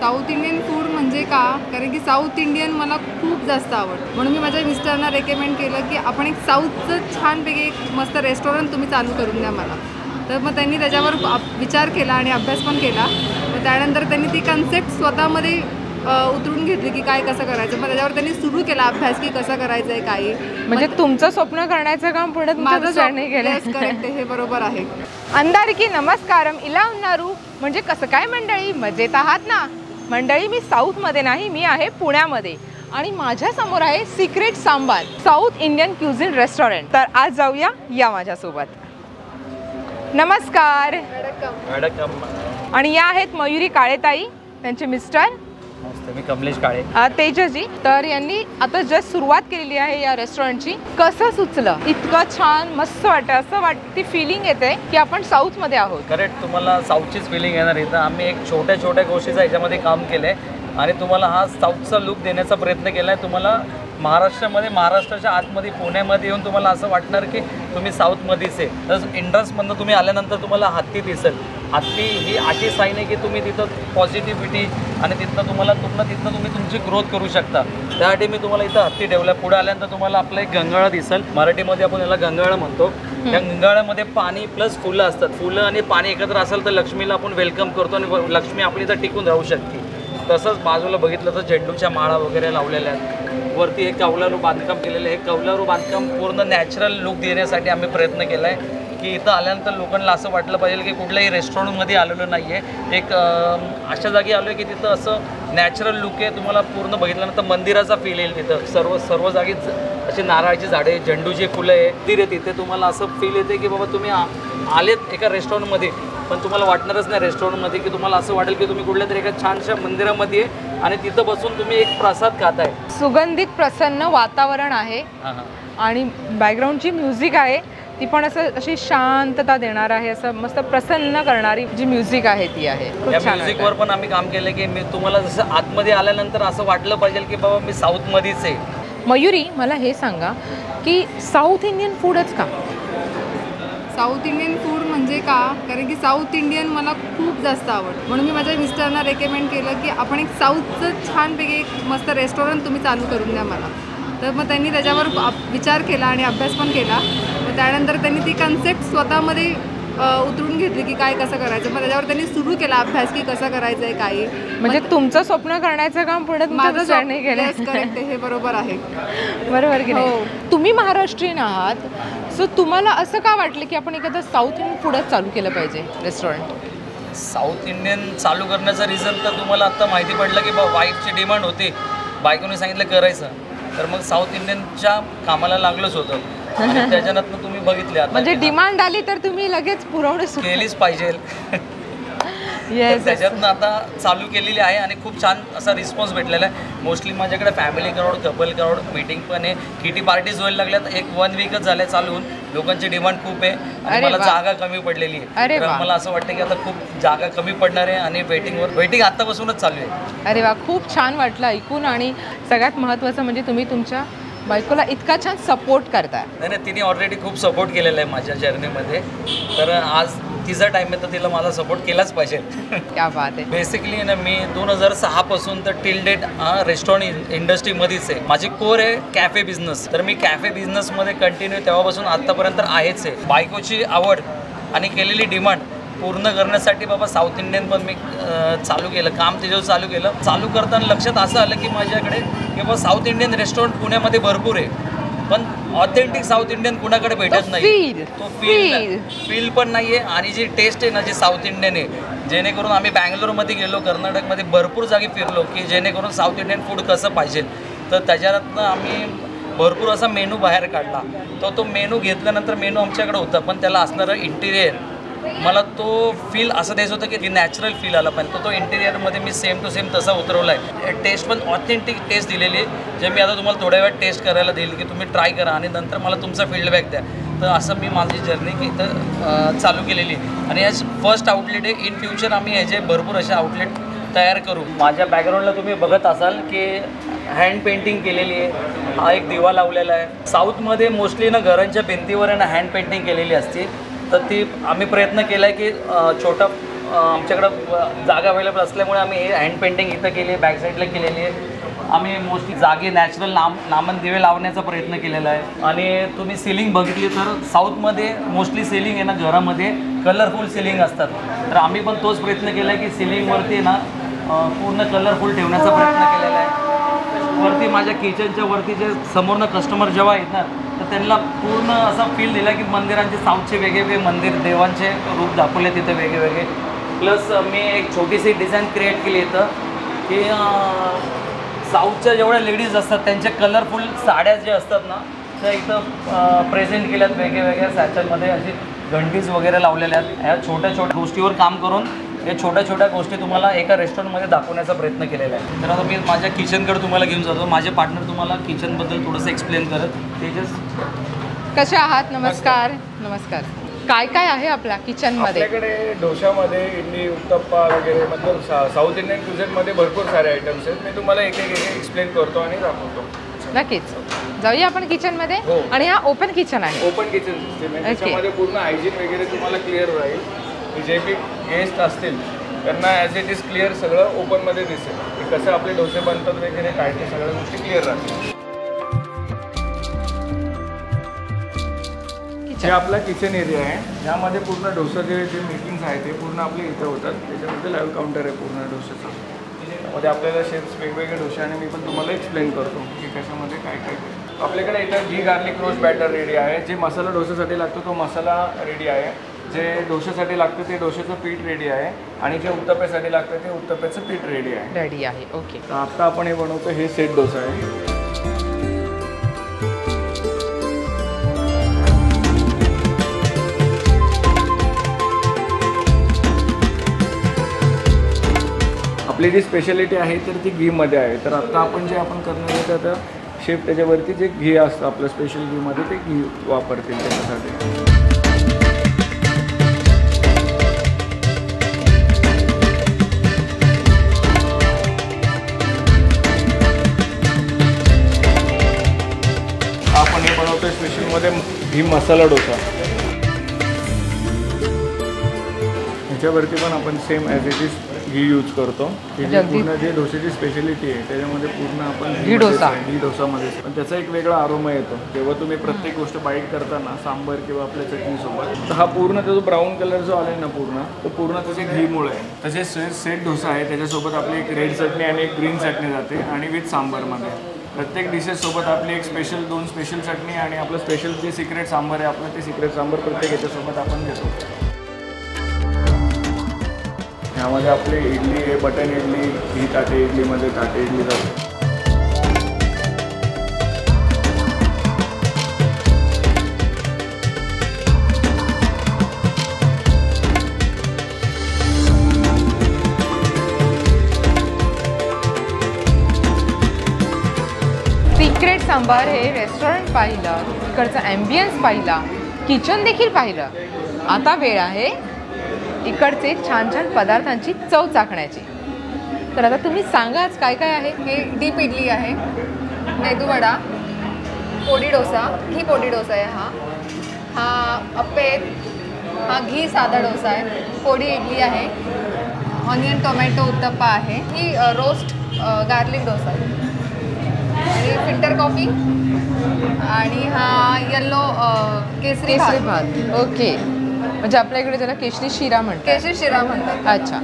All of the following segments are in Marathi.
साऊथ इंडियन फूड म्हणजे का, कारण की साऊथ इंडियन मला खूप जास्त आवडतं. म्हणून मी माझ्या मिस्टरांना रेकमेंड केलं की आपण एक साऊथचं छानपैकी एक मस्त रेस्टॉरंट तुम्ही चालू करून द्या मला. तर मग त्यांनी त्याच्यावर विचार केला आणि अभ्यास पण केला. मग त्यानंतर त्यांनी ती कन्सेप्ट स्वतःमध्ये उतरून घेतली की काय कसं करायचं. मग त्याच्यावर त्यांनी सुरू केला अभ्यास की कसं करायचं आहे काही. म्हणजे तुमचं स्वप्न करण्याचं काम पुढे माझं तुमचं केलं. करेक्ट, हे बरोबर आहे. अंदारिकी नमस्कारम इला उन्नारू. म्हणजे कसं काय मंडळी, मजेत आहात ना मंडळी? मी साऊथमध्ये नाही, मी आहे पुण्यामध्ये आणि माझ्या समोर आहे secret sambar south Indian cuisine restaurant. तर आज जाऊया या माझ्यासोबत. नमस्कार. आणि या आहेत मयुरी काळेताई, त्यांचे मिस्टर मी कमलेश काळे, तेजसजी. तर यांनी आता जस्ट सुरुवात केलेली आहे या रेस्टॉरंटची. कसं सुचलं? इतकं छान मस्त वाटतं, असं वाटतं, ती फिलिंग येते की आपण साऊथमध्ये आहोत. करेक्ट, तुम्हाला साऊथचीच फिलिंग येणार. इथं आम्ही एक छोट्या छोट्या गोष्टीचा याच्यामध्ये काम केलं आहे आणि तुम्हाला हा साऊथचा लुक देण्याचा प्रयत्न केला आहे. तुम्हाला महाराष्ट्रामध्ये, महाराष्ट्राच्या आतमध्ये पुण्यामध्ये येऊन तुम्हाला असं वाटणार की तुम्ही साऊथमध्येच आहे. तर इंडस्ट्रीमधनं तुम्ही आल्यानंतर तुम्हाला हत्ती दिसेल. हत्ती ही अशी साईन आहे की तुम्ही तिथं पॉझिटिव्हिटी आणि तिथनं तुम्ही तुमची ग्रोथ करू शकता. त्यासाठी मी तुम्हाला इथं हत्ती ठेवलं. पुढे आल्यानंतर तुम्हाला आपलं एक गंगाळा दिसेल. मराठीमध्ये आपण याला गंगाळा म्हणतो. त्या गंगाळ्यामध्ये पाणी प्लस फुलं असतात. फुलं आणि पाणी एकत्र असेल तर लक्ष्मीला आपण वेलकम करतो आणि लक्ष्मी आपली इथं टिकून राहू शकते. तसंच बाजूला बघितलं तर झेंडूच्या माळा वगैरे लावलेल्या आहेत. वरती हे कौलारू बांधकाम केलेलं आहे. हे कौलारू बांधकाम पूर्ण नॅचरल लुक देण्यासाठी आम्ही प्रयत्न केला आहे की इथं आल्यानंतर लोकांना असं वाटलं पाहिजे की कुठल्याही रेस्टॉरंटमध्ये आलेलो नाही आहे. एक अशा जागी आलो आहे की तिथं असं नॅचरल लुक आहे. तुम्हाला पूर्ण बघितल्यानंतर मंदिराचा फील येईल. तिथं सर्व जागीच अशी नारळाची झाडे, झेंडूची फुलं आहे, मंदिर आहे. तिथे तुम्हाला असं फील येते की बाबा तुम्ही आलेत एका रेस्टॉरंटमध्ये, पण तुम्हाला वाटणारच नाही रेस्टॉरंटमध्ये, की तुम्हाला असं वाटेल की तुम्ही कुठल्या तरी एका छानशा मंदिरामध्ये आहे आणि तिथं बसून तुम्ही एक प्रसाद खाताय. सुगंधित प्रसन्न वातावरण आहे आणि बॅकग्राऊंडची म्युझिक आहे ती पण अशी शांतता देणार आहे, असं मस्त प्रसन्न करणारी जी म्युझिक आहे ती आहे. या म्युझिकवर पण आम्ही काम केलं की मी तुम्हाला जसं आतमध्ये आल्यानंतर असं वाटलं पाहिजे की बाबा मी साऊथमध्येच आहे. मयुरी, मला हे सांगा की साऊथ इंडियन फूडच का? साऊथ इंडियन फूड म्हणजे का, कारण की साऊथ इंडियन मला खूप जास्त आवडतं. म्हणून मी माझ्या मिस्टरांना रेकमेंड केलं की आपण एक साऊथचं छानपैकी एक मस्त रेस्टॉरंट तुम्ही चालू करून द्या मला. तर मग त्यांनी त्याच्यावर विचार केला आणि अभ्यास पण केला. मग त्यानंतर त्यांनी ती कन्सेप्ट स्वतःमध्ये उतरून घेतली की काय कसं करायचं. मग त्याच्यावर त्यांनी सुरू केला अभ्यास की कसं करायचं आहे काही. म्हणजे तुमचं स्वप्न करण्याचं काम पुढे माझं करेक्ट, हे बरोबर आहे. बरोबर की नाही? तुम्ही महाराष्ट्रीयन आहात, सो तुम्हाला असं का वाटलं की आपण एखादं साऊथ इंडियन फूडच चालू केलं पाहिजे रेस्टॉरंट? साऊथ इंडियन चालू करण्याचं रिझन तर तुम्हाला आत्ता माहिती पडलं की वाईफची डिमांड होती, बायकोने सांगितलं करायचं, तर मग साऊथ इंडियनच्या कामाला लागलंच होतं. आणि त्याच्यानंतर तुम्ही बघितले आता म्हणजे डिमांड आली तर तुम्ही लगेच पुरवणे केलीच पाहिजे. त्याच्यातनं आता चालू केलेली आहे आणि खूप छान असा रिस्पॉन्स भेटलेला आहे. मोस्टली माझ्याकडे family crowd, couple crowd, meeting पण आहे, किटी पार्टीज व्हायला लागल्यात. एक 1 वीकच झाले चालू होऊन. लोकांची डिमांड खूप आहे आणि मला जागा कमी पडलेली आहे. तर मला असं वाटतं की आता खूप जागा कमी पडणार आहे आणि वेटिंग आत्तापासूनच चालू आहे. अरे वा, खूप छान वाटलं ऐकून. आणि सगळ्यात महत्त्वाचं म्हणजे तुम्ही तुमच्या बायकोला इतका छान सपोर्ट करताय. नाही, तिने ऑलरेडी खूप सपोर्ट केलेला आहे माझ्या जर्नीमध्ये. तर आज तिचा टाईम आहे तर तिला मला सपोर्ट केलाच पाहिजे. क्या बात आहे. बेसिकली ना मी 2006 पासून तर टिल डेट रेस्टॉरंट इंडस्ट्रीमध्येच आहे. माझी कोर आहे कॅफे बिझनेस. तर मी कॅफे बिझनेसमध्ये कंटिन्यू तेव्हापासून आत्तापर्यंत आहेच आहे. बायकोची आवड आणि केलेली डिमांड पूर्ण करण्यासाठी बाबा साऊथ इंडियन पण मी चालू केलं, काम त्याच्यावर चालू केलं. चालू करताना लक्षात असं आलं की माझ्याकडे की बाबा साऊथ इंडियन रेस्टॉरंट पुण्यामध्ये भरपूर आहे, पण ऑथेंटिक साऊथ इंडियन कुणाकडे भेटत नाही. तो फील पण नाही आहे आणि जी टेस्ट आहे ना जी साऊथ इंडियन आहे, जेणेकरून आम्ही बँगलोरमध्ये गेलो, कर्नाटकमध्ये भरपूर जागी फिरलो की जेणेकरून साऊथ इंडियन फूड कसं पाहिजे. तर त्याच्यातनं आम्ही भरपूर असा मेनू बाहेर काढला. तो मेनू घेतल्यानंतर मेनू आमच्याकडे होता, पण त्याला असणारं इंटिरियर मला तो फील असं द्यायचं होतं की नॅचरल फील आला पाहिजे. तो इंटिरियरमध्ये मी सेम टू सेम तसा उतरवला आहे. टेस्ट पण ऑथेंटिक टेस्ट दिलेली आहे, जे मी आता तुम्हाला थोड्या वेळात टेस्ट करायला देईल की तुम्ही ट्राय करा आणि नंतर मला तुमचा फीडबॅक द्या. तर असं मी माझी जर्नी इथं चालू केलेली आहे आणि याच फर्स्ट आउटलेट आहे. इन फ्युचर आम्ही ह्याचे भरपूर असे आउटलेट तयार करू. माझ्या बॅकग्राऊंडला तुम्ही बघत असाल की हँड पेंटिंग केलेली आहे. हा एक दिवा लावलेला आहे. साऊथमध्ये मोस्टली ना घरांच्या भिंतीवर आहे ना हँड पेंटिंग केलेली असते. तर ती आम्ही प्रयत्न केला आहे की छोटा आमच्याकडं जागा अवेलेबल असल्यामुळे आम्ही हँड पेंटिंग इथं केली आहे, बॅक साईडला केलेली आहे. आम्ही मोस्टली जागे नॅचरल नामन दिवे लावण्याचा प्रयत्न केलेला आहे. आणि तुम्ही सिलिंग बघितली तर साऊथमध्ये मोस्टली सिलिंग आहे ना घरामध्ये कलरफुल सिलिंग असतात. तर आम्ही पण तोच प्रयत्न केला आहे की सिलिंगवरती ना पूर्ण कलरफुल ठेवण्याचा प्रयत्न केलेला आहे. वरती माझ्या किचनच्या वरती जे समोरनं कस्टमर जेव्हा येतात तर त्यांना पूर्ण असा फील दिला की मंदिरांचे साऊथचे वेगवेगळे मंदिर देवांचे रूप दाखवले तिथे वेगवेगळे. प्लस मी एक छोटीशी डिझाईन क्रिएट केली इथं की साऊथच्या जेवढ्या लेडीज असतात त्यांच्या कलरफुल साड्या जे असतात ना त्या इथं प्रेझेंट केल्यात वेगवेगळ्या सॅचलमध्ये. अशी घंटीज वगैरे लावलेल्या आहेत. ह्या छोट्या छोट्या गोष्टीवर काम करून या छोट्या छोट्या गोष्टी तुम्हाला एका रेस्टॉरंटमध्ये दाखवण्याचा प्रयत्न केलेला आहे. तर आता मी माझ्या किचनकडे तुम्हाला घेऊन जातो. माझे पार्टनर तुम्हाला किचनबद्दल थोडंसं एक्सप्लेन करत. तेजस कसे आहात? नमस्कार. नमस्कार. काय काय आहे आपल्या किचनमध्ये? आपल्याकडे डोशामध्ये इडली, उत्तप्पा वगैरे मतलब साऊथ इंडियन क्युझिनमध्ये भरपूर सारे आयटम्स आहेत. मी तुम्हाला एक एक एक्सप्लेन करतो आणि दाखवतो. नक्कीच जाऊया आपण किचनमध्ये. हो. आणि हा ओपन किचन आहे. ओपन किचन सिस्टम आहे. त्याच्यामध्ये पूर्ण हायजीन वगैरे तुम्हाला क्लिअर राहील. जे बी गेस्ट असतील त्यांना ॲज इट इज क्लिअर सगळं ओपनमध्ये दिसेल की कसं आपले डोसे बनतात वगैरे काय ते सगळ्या गोष्टी क्लिअर राहतील. हे आपला किचन एरिया आहे. यामध्ये पूर्ण डोसाचे जे मेकिंग्स आहेत ते पूर्ण आपले इथं होतात. त्याच्यामध्ये लाईव्ह काउंटर आहे पूर्ण डोशाचा. त्यामध्ये आपल्याला शेप्स वेगवेगळे डोसे आणि मी पण तुम्हाला एक्सप्लेन करतो की कशामध्ये काय काय. आपल्याकडे इथं घी गार्लिक रोस्ट बॅटर रेडी आहे. जे मसाला डोशासाठी लागतो तो मसाला रेडी आहे. जे डोशासाठी लागतं ते डोशाचं पीठ रेडी आहे. आणि जे उत्तप्प्यासाठी लागतं ते उत्तप्प्याचं पीठ रेडी आहे. ओके. तर आता आपण हे बनवतो. हे सेट डोसा आहे. आपली जी स्पेशालिटी आहे तर ती घीमध्ये आहे. तर आता आपण जे करणार आहे तर आता शेफ त्याच्यावरती जे घी असतं आपलं स्पेशल घीमध्ये ते घी वापरतील त्याच्यासाठी. आपण हे बनवतोय स्पेशलमध्ये घी मसाला डोसा. ह्याच्यावरती पण आपण same as it is ghee use करतो. की जे पूर्ण जे डोशाची स्पेशलिटी आहे त्याच्यामध्ये पूर्ण आपण घी डोसामध्ये पण त्याचा एक वेगळा आरोमा येतो जेव्हा तुम्ही प्रत्येक गोष्ट बाईट करताना सांबर किंवा आपल्या चटणीसोबत. तर हा पूर्ण जो ब्राऊन कलर जो आला आहे ना पूर्ण त्याचे घीमुळे आहे. तसे सेट डोसा आहे त्याच्यासोबत आपली एक रेड चटणी आणि एक ग्रीन चटणी जाते आणि विथ सांबारमध्ये. प्रत्येक डिशेससोबत आपली एक दोन स्पेशल चटणी आणि आपलं स्पेशल जे सिक्रेट सांबार आहे आपलं ते सिक्रेट सांबार प्रत्येक याच्यासोबत आपण घेतो. यामध्ये आपली इडली आहे बटन इडली. ही ताटे इडलीमध्ये ताटे इडली जाते. सिक्रेट सांबार हे रेस्टॉरंट पाहिलं, इकडचा ॲम्बियन्स पाहिला, किचन देखील पाहिलं. आता वेळ आहे इकडचे छान छान पदार्थांची चव चाखण्याची. तर आता तुम्ही सांगा आज काय काय आहे. हे डीप इडली आहे, मेदूवडा, पोडी डोसा, घी पोडी डोसा आहे हा अप्पे, हा घी साधा डोसा आहे, पोडी इडली आहे, ऑनियन टोमॅटो उत्तप्पा आहे, ही रोस्ट गार्लिक डोसा आहे आणि फिल्टर कॉफी आणि हा येल्लो केसरी भात. ओके. म्हणजे आपल्या इकडे त्याला केशरी शिरा म्हणतात. केशरी शिरा म्हणतात. अच्छा.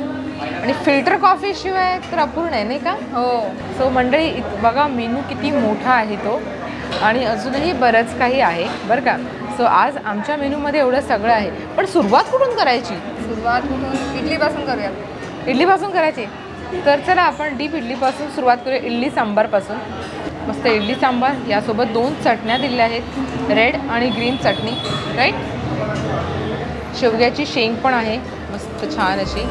आणि फिल्टर कॉफी शिवाय तर अपूर्ण आहे नाही का? हो. सो मंडळी बघा मेनू किती मोठा आहे तो आणि अजूनही बरंच काही आहे बरं का. सो आज आमच्या मेनूमध्ये एवढं सगळं आहे. पण सुरुवात कुठून करायची? सुरुवात कुठून? इडलीपासून करूयात. इडलीपासून करायची. तर चला आपण डीप इडलीपासून सुरुवात करूया. इडली सांबारपासून. मस्त इडली सांबार यासोबत 2 चटण्या दिल्या आहेत, रेड आणि ग्रीन चटणी राईट. शेवग्याची शेंग पण आहे मस्त छान अशी.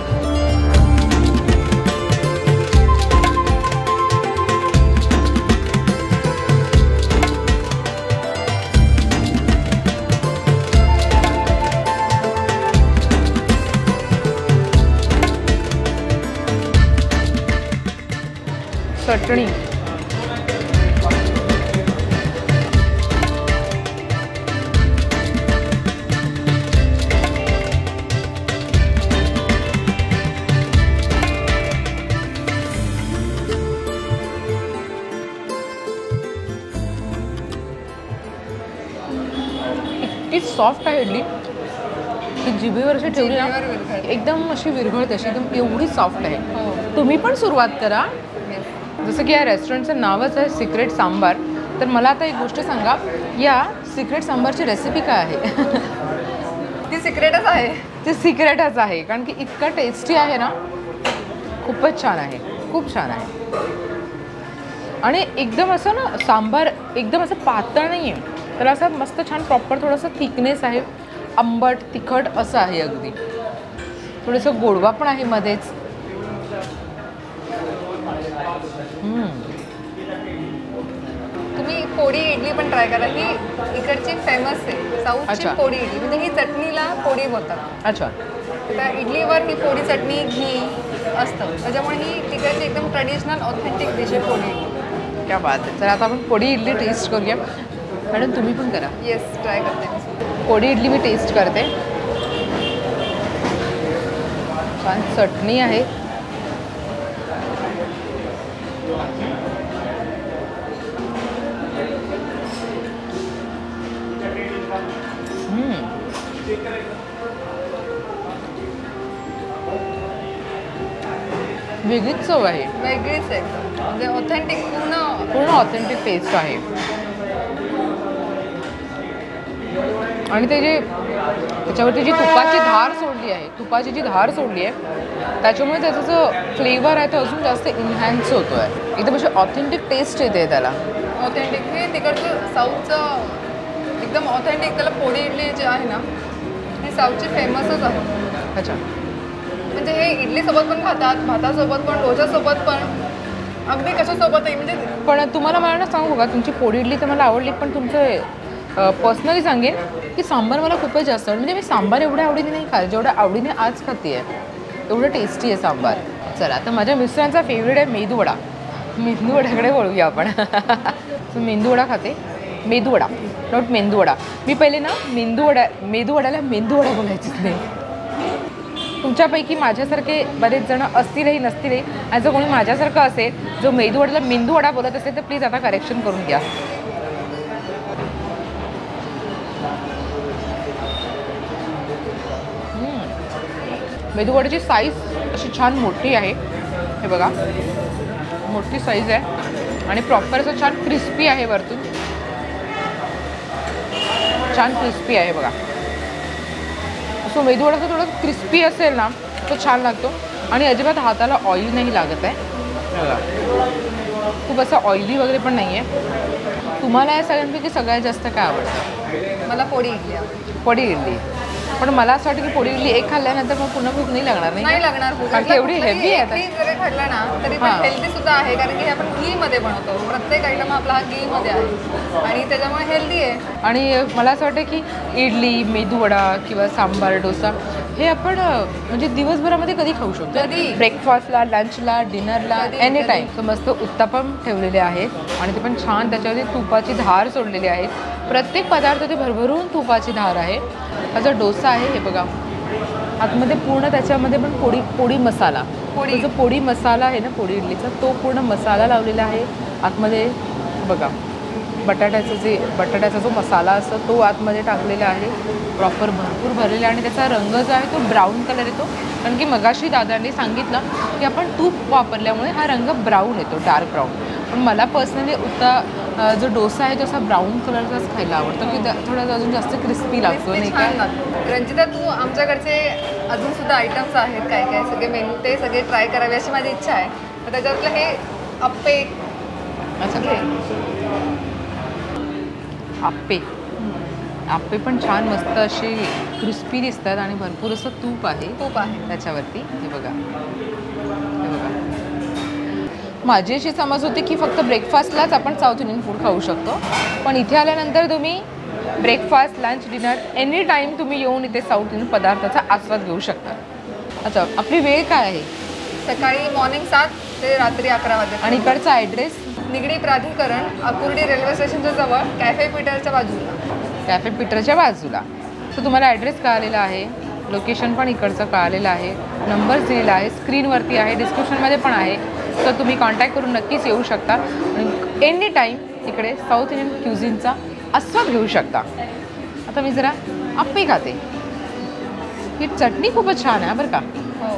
चटणी इतकी सॉफ्ट आहे इडली की जिभेवर अशी ठेवली ना जिभेवर विरघळते. एकदम अशी विरघळते अशी एकदम एवढी सॉफ्ट आहे. हो. तुम्ही पण सुरुवात करा. Yes. जसं की या रेस्टॉरंटचं नावच आहे सिक्रेट सांबार. तर मला आता एक गोष्ट सांगा, या सिक्रेट सांबारची रेसिपी काय आहे? ती सिक्रेटच आहे. ते सिक्रेटच आहे कारण की इतकं टेस्टी आहे ना, खूपच छान आहे, खूप छान आहे. आणि एकदम असं ना सांबार एकदम असं पातळ नाही आहे, तर असं मस्त छान प्रॉपर थोडंसं थिकनेस आहे, आंबट तिखट असं आहे अगदी. थोडंसं गोडवा पण आहे मध्येच. तुम्ही पोडी इडली पण ट्राय करा. ही इकडची फेमस आहे साऊथची अच्छा. पोडी इडली. म्हणजे ही चटणीला पोडी बोलतात. अच्छा. त्या इडलीवर ही पोडी चटणी घी असतं, त्याच्यामुळे ही तिकडची एकदम ट्रेडिशनल ऑथेंटिक डिश आहे पोडी इडली. क्या बात आहे. तर आता आपण पोडी इडली टेस्ट करूया. मॅडम तुम्ही पण करा. येस, ट्राय करते. पोडी इडली मी टेस्ट करते. छान चटणी आहे. वेगळीच चव आहे. वेगळीच आहे म्हणजे ऑथेंटिक पूर्ण ऑथेंटिक टेस्ट आहे. आणि ते जे त्याच्यावरती जी तुपाची धार सोडली आहे, तुपाची जी धार सोडली आहे त्याच्यामुळे त्याचा जो फ्लेवर आहे तो अजून जास्त इन्हॅन्स होतो आहे. एकदम अशी ऑथेंटिक टेस्ट येते त्याला. ऑथेंटिक हे तिकडचं साऊथचं एकदम ऑथेंटिक. त्याला पोडी इडली जे आहे ना ही साऊथची फेमसच आहे. अच्छा. म्हणजे हे इडलीसोबत पण खातात, भातासोबत पण, डोशासोबत पण, अगदी कशासोबतही. म्हणजे पण तुम्हाला मला ना सांगू का, तुमची पोडी इडली तर मला आवडली, पण तुमचं पर्सनली सांगेन की सांबार मला खूपच जास्त आवडलं. म्हणजे मी सांबार एवढ्या आवडीने नाही खात जेवढ्या आवडीने आज खाते आहे. एवढं टेस्टी आहे सांबार. चला आता माझ्या मिस्टरांचा फेवरेट आहे मेदूवडा. मेंदूवड्याकडे वळूया आपण. मेंदूवडा खाते. मेदूवडा नॉट मेंदूवडा. मी पहिले ना मेदूवड्याला मेंदूवडा बोलायचीच नाही. तुमच्यापैकी माझ्यासारखे बरेच जण असतीलही नसतीलही, आणि जर कोणी माझ्यासारखं असेल जो मेदूवड्याला मेंदूवडा बोलत असेल तर प्लीज आता करेक्शन करून घ्या. मेदूवड्याची साईज अशी छान मोठी आहे. हे बघा मोठी साईज आहे आणि प्रॉपर असं छान क्रिस्पी आहे. वरतून छान क्रिस्पी आहे बघा. सो मेदूवडा जर थोडं क्रिस्पी असेल ना तो छान लागतो आणि अजिबात हाताला ऑइल नाही लागत आहे. खूप असं ऑइली वगैरे पण नाही आहे. तुम्हाला या सगळ्यांपैकी सगळ्यात जास्त काय आवडतं? मला पोडी इडली आवडते. पोडी इडली. पण मला असं वाटतं की पोडी इडली एक खाल्ल्यानंतर मग पुन्हा भूक नाही लागणार. नाही लागणार भूक. कारण की एवढी हेवी आहे. जरी खाल्लं ना तरी पण हां. हेल्दी सुद्धा आहे, कारण की हे आपण घीमध्ये बनवतो. प्रत्येक आयटम आपला हा घीमध्ये आहे आणि त्याच्यामुळे हेल्दी आहे. आणि मला असं वाटतं की इडली, मेदूवडा किंवा सांबार, डोसा हे आपण म्हणजे दिवसभरामध्ये कधी खाऊ शकतो. कधी. ब्रेकफास्टला, लंचला, डिनरला, कधी, एनी कधी. टाईम. तर मस्त उत्तपम ठेवलेले आहेत आणि ते पण छान त्याच्यावरती तुपाची धार सोडलेली आहे. प्रत्येक पदार्थ ते भरभरून तुपाची धार आहे. हा जो डोसा आहे हे बघा आतमध्ये पूर्ण त्याच्यामध्ये पण पोडी मसाला. पोडी. जो पोडी मसाला आहे ना पोडी इडलीचा तो पूर्ण मसाला लावलेला आहे आतमध्ये. बघा बटाट्याचा जो मसाला असतो तो आतमध्ये टाकलेला आहे. प्रॉपर भरपूर भरलेला आणि त्याचा रंग जो आहे तो ब्राऊन कलर येतो. कारण की मगाशी दादांनी सांगितलं की आपण तूप वापरल्यामुळे हा रंग ब्राऊन येतो, डार्क ब्राऊन. पण मला पर्सनली जो डोसा आहे तो असा ब्राऊन कलरचाच खायला आवडतो की थोडा अजून जास्त क्रिस्पी लागतो नाही छान का. लागतं. रंजिता, तू आमच्याकडचे अजून सुद्धा आयटम्स आहेत काय काय सगळे मेनू ते सगळे ट्राय करावे अशी माझी इच्छा आहे. तर त्याच्यातलं हे अप्पे अच्छा. घे. आप्पे पण छान मस्त असे क्रिस्पी दिसतात आणि भरपूर असं तूप आहे त्याच्यावरती. हे बघा माझी अशी समज होती की फक्त ब्रेकफास्टलाच आपण साऊथ इंडियन फूड खाऊ शकतो, पण इथे आल्यानंतर तुम्ही breakfast, lunch, dinner any time तुम्ही येऊन इथे साऊथ इंडियन पदार्थाचा आस्वाद घेऊ शकता. अच्छा, आपली वेळ काय आहे? सकाळी मॉर्निंग 7 ते रात्री 11 वाजेपर्यंत. आणि इकडचा ॲड्रेस? निगडी प्राधिकरण, अकुर्डी रेल्वे स्टेशनच्या जवळ, कॅफे पीटरच्या बाजूला. कॅफे पीटरच्या बाजूला. सो तुम्हाला ॲड्रेस कळालेला आहे, लोकेशन पण इकडचं कळालेलं आहे, नंबर दिलेला आहे, स्क्रीनवरती आहे, डिस्क्रिप्शनमध्ये पण आहे. सो तुम्ही कॉन्टॅक्ट करून नक्कीच येऊ शकता आणि एनी टाईम इकडे साऊथ इंडियन क्युझिनचा आस्वाद घेऊ शकता. आता मी जरा आप्पे खाते. ही चटणी खूपच छान आहे बरं का. हो.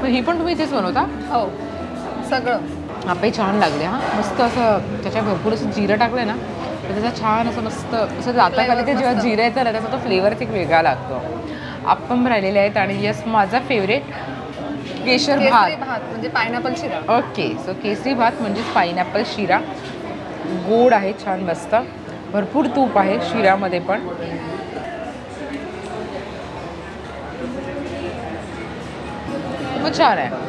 ही पण तुम्ही इथेच बनवता? हो सगळं. आप्पे छान लागले हां. मस्त असं त्याच्यात भरपूर असं जिरं टाकलं ना तर त्याचा छान असं मस्त असं दाताखाली ते जेव्हा जिरं येतं ना त्याचा तो फ्लेवरच एक वेगळा लागतो. आप्पम राहिलेले आहेत आणि यस माझा फेवरेट केशर भात. केसरी भात म्हणजे पायनॅपल शिरा. ओके सो केसरी भात म्हणजेच पायनॅपल शिरा. गोड आहे छान मस्त. भरपूर तूप आहे शिऱ्यामध्ये पण. खूप छान आहे.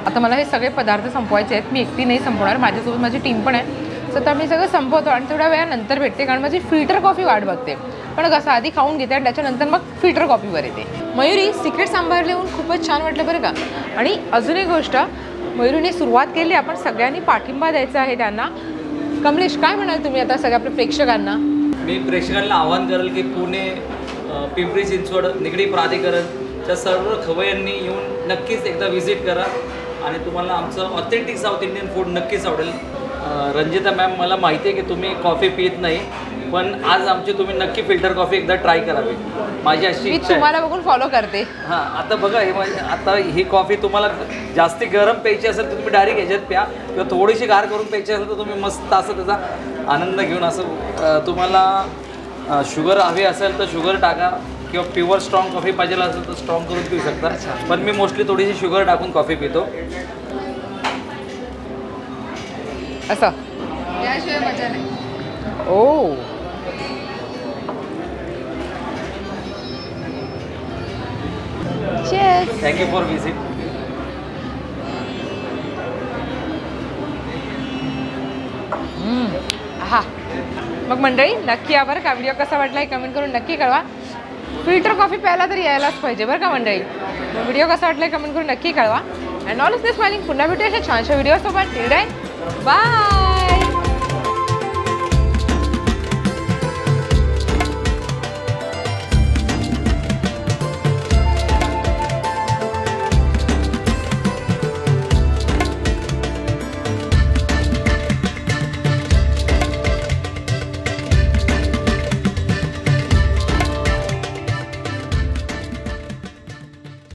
आता मला हे सगळे पदार्थ संपवायचे आहेत. मी एकटी नाही संपवणार, माझ्यासोबत माझी टीम पण आहे. सो तर मी सगळं संपवतो आणि थोड्या वेळानंतर भेटते कारण माझी फिल्टर कॉफी वाट बघते. पण कसं आधी खाऊन घेते आणि त्याच्यानंतर मग फिल्टर कॉफीवर येते. मयुरी सिक्रेट सांबार लिहून खूपच छान वाटलं बरं का. आणि अजून एक गोष्ट, मयुरीने सुरुवात केली, आपण सगळ्यांनी पाठिंबा द्यायचा आहे त्यांना. कमलेश काय म्हणाल तुम्ही आता सगळ्या आपल्या प्रेक्षकांना? मी प्रेक्षकांना आवाहन करेल की पुणे, पिंपरी चिंचवड, निगडी प्राधिकरणच्या सर्व खवय्यांनी येऊन नक्कीच एकदा व्हिजिट करा आणि तुम्हाला आमचं ऑथेंटिक साऊथ इंडियन फूड नक्कीच आवडेल. रंजिता मॅम, मला माहिती आहे की तुम्ही कॉफी पित नाही, पण आज आमची तुम्ही नक्की फिल्टर कॉफी एकदा ट्राय करावी, माझी अशी मी इच्छा आहे. तुम्हाला बघून फॉलो करते. हां, आता बघा हे आता ही कॉफी तुम्हाला जास्ती गरम प्यायची असेल तर तुम्ही डायरेक्ट ह्याच्यात प्या, किंवा थोडीशी गार करून प्यायची असेल तर तुम्ही मस्त असं त्याचा आनंद घेऊन असं. तुम्हाला शुगर हवी असेल तर शुगर टाका, किंवा प्युअर स्ट्रॉंग कॉफी पाहिजे असेल तर स्ट्रॉंग करून पिऊ शकता. पण मी मोस्टली थोडीशी शुगर टाकून कॉफी पितो. असं याशिवाय मजा नाही. ओ चीअर्स. Thank you for visit. हा मग मंडळी नक्की या बरं का. व्हिडिओ कसा वाटला हे कमेंट करून नक्की कळवा. फिल्टर कॉफी प्यायला तरी यायलाच पाहिजे बरं का मंडळी. व्हिडिओ कसा वाटला कमेंट करून नक्की कळवा. And all is the smiling. पुन्हा भेटूया अशा छानशा व्हिडिओसोबत. Till then bye.